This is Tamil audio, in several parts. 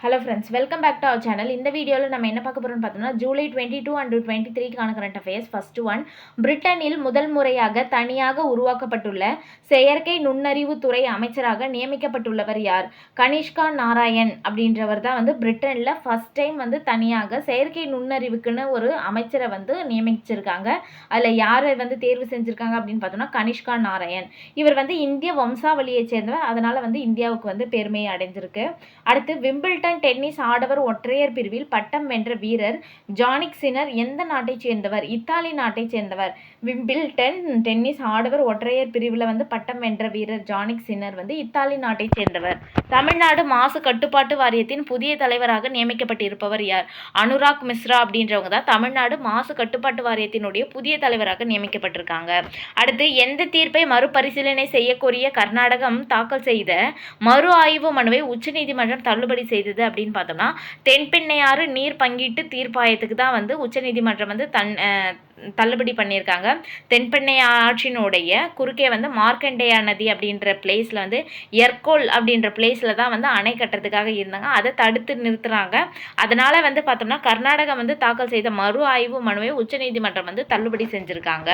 Hello friends, welcome back to our channel. இந்த வீடியோவில் நம்ம என்ன பார்க்க போகிறோம்னு பார்த்தோம்னா, ஜூலை 22 அண்ட் 23க்கான கரண்ட் அஃபேர்ஸ். ஃபர்ஸ்ட் ஒன், பிரிட்டனில் முதல் முறையாக தனியாக உருவாக்கப்பட்டுள்ள செயற்கை நுண்ணறிவு துறை அமைச்சராக நியமிக்கப்பட்டுள்ளவர் யார்? கனிஷ்கா நாராயண் அப்படின்றவர் தான் பிரிட்டனில் ஃபர்ஸ்ட் டைம் தனியாக செயற்கை நுண்ணறிவுக்குன்னு ஒரு அமைச்சரை நியமிச்சிருக்காங்க. அதில் யாரை தேர்வு செஞ்சுருக்காங்க அப்படின்னு பார்த்தோம்னா, கனிஷ்கா நாராயண். இவர் இந்திய வம்சாவளியை சேர்ந்தவர், அதனால் இந்தியாவுக்கு பெருமையை அடைஞ்சிருக்கு. அடுத்து, விம்பிள்டன் டென்னிஸ் ஆடவர் ஒற்றையர் பிரிவில் பட்டம் வென்ற வீரர் ஜானிக் சினர் எந்த நாட்டைச் சேர்ந்தவர்? இத்தாலி நாட்டைச் சேர்ந்தவர். விம்பிள்டன் டென்னிஸ் ஆடவர் ஒற்றையர் பிரிவில் பட்டம் வென்ற வீரர் ஜானிக் சினர் இத்தாலி நாட்டைச் சேர்ந்தவர். தமிழ்நாடு மாசு கட்டுப்பாட்டு வாரியத்தின் புதிய தலைவராக நியமிக்கப்பட்டிருப்பவர் யார்? அனுராக் மிஸ்ரா அப்படின்றவங்க தான் தமிழ்நாடு மாசு கட்டுப்பாட்டு வாரியத்தினுடைய புதிய தலைவராக நியமிக்கப்பட்டிருக்காங்க. அடுத்து, எந்த தீர்ப்பை மறுபரிசீலனை செய்யக்கோரிய கர்நாடகம் தாக்கல் செய்த மறு ஆய்வு மனுவை உச்சநீதிமன்றம் தள்ளுபடி செய்தது அப்படின்னு பார்த்தோம்னா, தென்பெண்ணையாறு நீர் பங்கீட்டு தீர்ப்பாயத்துக்கு தான் உச்சநீதிமன்றம் தள்ளுபடி பண்ணியிருக்காங்க. தென்பெண்ணை ஆற்றினுடைய குறுக்கே மார்க்கண்டேயா நதி அப்படின்ற பிளேஸில் எர்கோல் அப்படின்ற பிளேஸில் தான் அணை கட்டுறதுக்காக இருந்தாங்க. அதை தடுத்து நிறுத்துறாங்க. அதனால் பார்த்தோம்னா கர்நாடகம் தாக்கல் செய்த மறு ஆய்வு மனுவை உச்சநீதிமன்றம் தள்ளுபடி செஞ்சுருக்காங்க.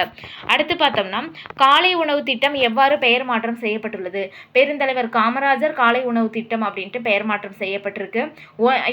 அடுத்து பார்த்தோம்னா, காலை உணவு திட்டம் எவ்வாறு பெயர் மாற்றம் செய்யப்பட்டுள்ளது? பெருந்தலைவர் காமராஜர் காலை உணவு திட்டம் அப்படின்ட்டு பெயர் மாற்றம் செய்யப்பட்டிருக்கு.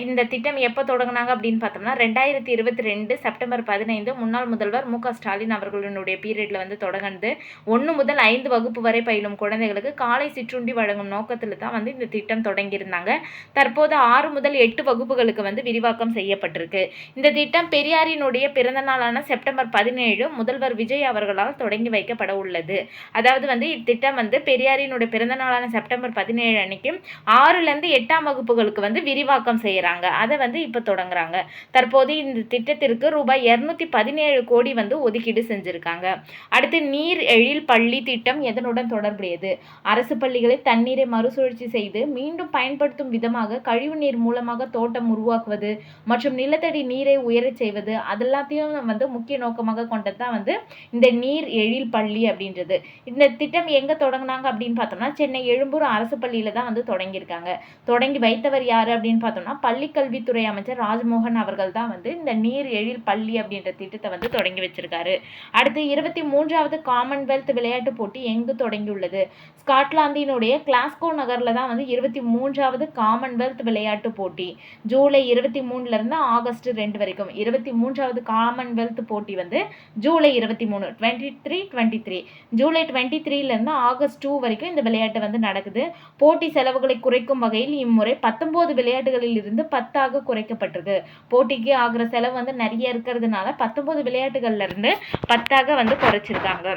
இந்த திட்டம் எப்போ தொடங்கினாங்க அப்படின்னு பார்த்தோம்னா, 2022 செப்டம்பர் 15 முன்னாள் முதல்வர் மு.க. ஸ்டாலின் அவர்களுடைய பீரியட்ல தொடங்குது. 1 முதல் 5 வகுப்பு வரை பயிலும் குழந்தைகளுக்கு காலை சிற்றுண்டி வழங்கும் நோக்கத்தில் தான் இந்த திட்டம் தொடங்கியிருந்தாங்க. தற்போது 6 முதல் 8 வகுப்புகளுக்கு விரிவாக்கம் செய்யப்பட்டிருக்கு. இந்த திட்டம் பெரியாரினுடைய பிறந்த நாளான செப்டம்பர் 17 முதல்வர் விஜய் அவர்களால் தொடங்கி வைக்கப்பட உள்ளது. அதாவது இத்திட்டம் பெரியாரினுடைய பிறந்த நாளான செப்டம்பர் 17 அன்னைக்கு 6லேருந்து 8ஆம் வகுப்புகளுக்கு விரிவாக்கம் செய்யறாங்க. அதை இப்போ தொடங்குறாங்க. தற்போது இந்த திட்டத்திற்கு ரூபாய் 217 கோடி ஒதுக்கீடு செஞ்சிருக்காங்க. அடுத்து, நீர் எழில் பள்ளி திட்டம் எதனுடன் தொடர்புடையது? அரசு பள்ளிகளில் தண்ணீரை மறுசுழற்சி செய்து மீண்டும் பயன்படுத்தும் விதமாக கழிவு நீர் மூலமாக தோட்டம் உருவாக்குவது மற்றும் நிலத்தடி நீரை உயரச் செய்வது அதெல்லாத்தையும் முக்கிய நோக்கமாக கொண்டது தான் இந்த நீர் எழில் பள்ளி அப்படின்றது. இந்த திட்டம் எங்க தொடங்கினாங்க அப்படின்னு பார்த்தோம்னா, சென்னை எழும்பூர் அரசு பள்ளியில தான் தொடங்கியிருக்காங்க. தொடங்கி வைத்தவர் யாரு அப்படின்னு பார்த்தோம்னா, பள்ளிக்கல்வித்துறை அமைச்சர் ராஜ்மோகன் அவர்கள் தான் இந்த நீர் எழில் பள்ளி அப்படின்ற திட்டத்தை தொடங்கி வச்சிருக்காரு. அடுத்து, 23வது காமன்வெல்த் விளையாட்டுப் போட்டி எங்கு தொடங்கியுள்ளது? ஸ்காட்லாந்தினுடைய கிளாஸ்கோ நகர்ல தான் 23வது காமன்வெல்த் விளையாட்டு போட்டி ஜூலை 23 இருந்து ஆகஸ்ட் 2 வரைக்கும். 23வது காமன்வெல்த் போட்டி ஜூலை 23 23 ஜூலை 23 இருந்து ஆகஸ்ட் 2 வரைக்கும் இந்த விளையாட்டு நடக்குது. போட்டி செலவுகளை குறைக்கும் வகையில் இம்முறை 19 விளையாட்டுகளில் இருந்து 10ஆக குறைக்கப்பட்டிருக்கு. போட்டிக்கு ஆகிற செலவு நிறைய இருக்கிறதுனால 19 விளையாட்டுகள்ல இருந்து 10ஆக குறைச்சிருக்காங்க.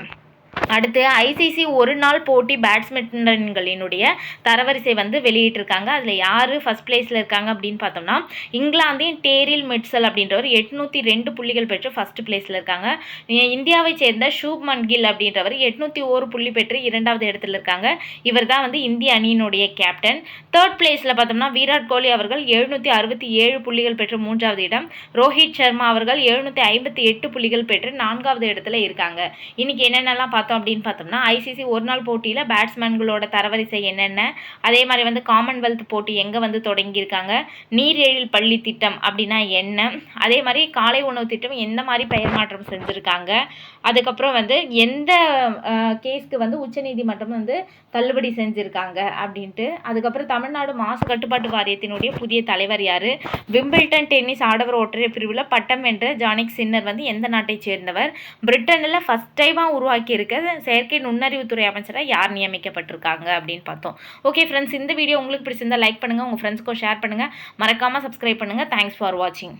அடுத்து, ஐசிசி ஒரு நாள் போட்டி பேட்ஸ்மென்களினுடைய தரவரிசை வெளியிட்டிருக்காங்க. அதில் யார் ஃபர்ஸ்ட் பிளேஸில் இருக்காங்க அப்படின்னு பார்த்தோம்னா, இங்கிலாந்தின் டேரில் மிட்சல் அப்படின்றவர் 802 புள்ளிகள் பெற்று ஃபர்ஸ்ட் பிளேஸில் இருக்காங்க. இந்தியாவை சேர்ந்த ஷூப்மன் கில் அப்படின்றவர் 801 புள்ளி பெற்று 2வது இடத்துல இருக்காங்க. இவர் தான் இந்திய அணியினுடைய கேப்டன். தேர்ட் பிளேஸில் பார்த்தோம்னா, விராட் கோலி அவர்கள் 767 புள்ளிகள் பெற்று 3வது இடம். ரோஹித் சர்மா அவர்கள் 758 புள்ளிகள் பெற்று 4வது இடத்துல இருக்காங்க. இன்னைக்கு என்னென்னலாம் பார்த்தோம் அப்படின்னு பார்த்தோம்னா, ஐசிசி ஒரு நாள் போட்டியில் பேட்ஸ்மேன்களோட தரவரிசை என்னென்ன, அதே மாதிரி காமன்வெல்த் போட்டி எங்கே தொடங்கியிருக்காங்க, நீர் எழில் பள்ளி திட்டம் அப்படின்னா என்ன, அதே மாதிரி காலை உணவு திட்டம் எந்த மாதிரி பெயர் மாற்றம் செஞ்சுருக்காங்க, அதுக்கப்புறம் எந்த கேஸ்க்கு உச்சநீதிமன்றம் தள்ளுபடி செஞ்சுருக்காங்க அப்படின்ட்டு, அதுக்கப்புறம் தமிழ்நாடு மாசு கட்டுப்பாட்டு வாரியத்தினுடைய புதிய தலைவர் யார், விம்பிள்டன் டென்னிஸ் ஆடவர் ஒற்றையர் பிரிவில் பட்டம் வென்ற ஜானிக் சின்னர் எந்த நாட்டை சேர்ந்தவர், பிரிட்டனில் ஃபர்ஸ்ட் டைமாக உருவாக்கி இருக்க செயற்கை நுண்ணறிவுத்துறை அமைச்சராக யார் நியமிக்கப்பட்டிருக்காங்க அப்படின்னு பார்த்தோம். ஓகே ஃப்ரெண்ட்ஸ், இந்த வீடியோ உங்களுக்கு பிடிச்சிருந்தா லைக் பண்ணுங்கள், உங்கள் ஃப்ரெண்ட்ஸ்க்கும் ஷேர் பண்ணுங்கள், மறக்காமல் சப்ஸ்கிரைப் பண்ணுங்கள். தேங்க்ஸ் ஃபார் வாட்சிங்.